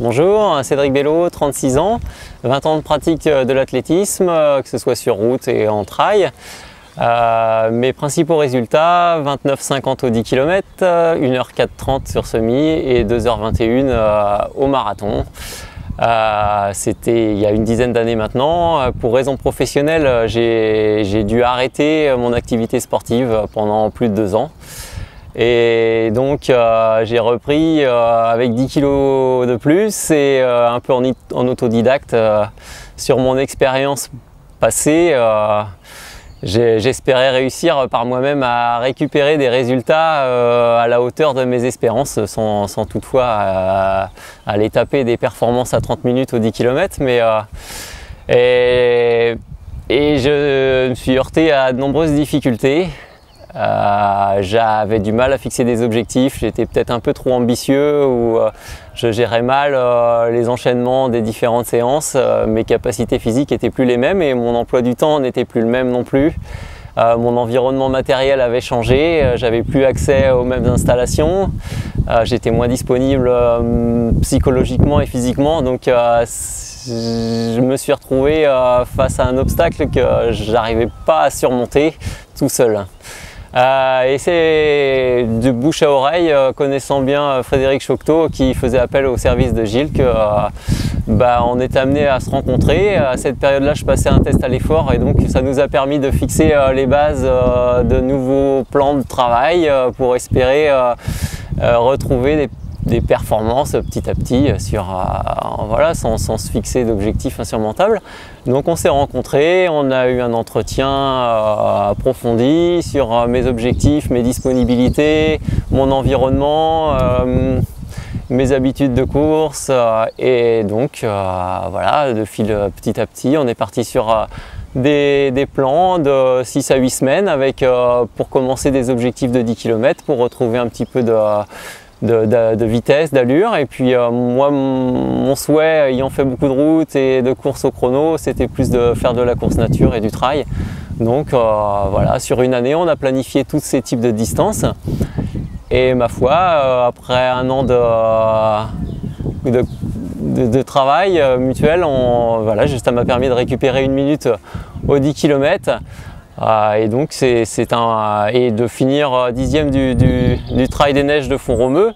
Bonjour, Cédric Bello, 36 ans, 20 ans de pratique de l'athlétisme, que ce soit sur route et en trail. Mes principaux résultats, 29,50 au 10 km, 1h04,30 sur semi et 2h21 au marathon. C'était il y a une dizaine d'années maintenant. Pour raisons professionnelles, j'ai dû arrêter mon activité sportive pendant plus de 2 ans. Et donc j'ai repris avec 10 kg de plus et un peu en autodidacte sur mon expérience passée. J'espérais réussir par moi-même à récupérer des résultats à la hauteur de mes espérances sans toutefois aller taper des performances à 30 minutes au 10 km. Et je me suis heurté à de nombreuses difficultés. J'avais du mal à fixer des objectifs, j'étais peut-être un peu trop ambitieux ou je gérais mal les enchaînements des différentes séances. Mes capacités physiques n'étaient plus les mêmes et mon emploi du temps n'était plus le même non plus. Mon environnement matériel avait changé, j'avais plus accès aux mêmes installations, j'étais moins disponible psychologiquement et physiquement, donc je me suis retrouvé face à un obstacle que je n'arrivais pas à surmonter tout seul. Et c'est de bouche à oreille, connaissant bien Frédéric Chocteau qui faisait appel au service de Gilles, on est amené à se rencontrer. À cette période-là, je passais un test à l'effort et donc ça nous a permis de fixer les bases de nouveaux plans de travail pour espérer retrouver des performances petit à petit sans se fixer d'objectifs insurmontables. Donc on s'est rencontrés, on a eu un entretien approfondi sur mes objectifs, mes disponibilités, mon environnement, mes habitudes de course et donc de fil petit à petit on est parti sur des plans de 6 à 8 semaines avec pour commencer des objectifs de 10 km pour retrouver un petit peu de vitesse, d'allure. Et puis moi, mon souhait, ayant fait beaucoup de routes et de courses au chrono, c'était plus de faire de la course nature et du trail. Donc sur une année, on a planifié tous ces types de distances. Et ma foi, après un an de travail mutuel, ça m'a permis de récupérer 1 minute au 10 km. Et donc et de finir 10e du Trail des Neiges de Font-Romeu,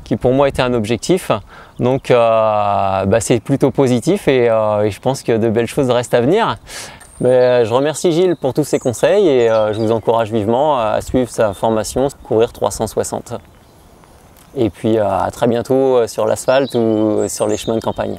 qui pour moi était un objectif. Donc c'est plutôt positif et je pense que de belles choses restent à venir. Mais je remercie Gilles pour tous ses conseils et je vous encourage vivement à suivre sa formation Courir 360. Et puis à très bientôt sur l'asphalte ou sur les chemins de campagne.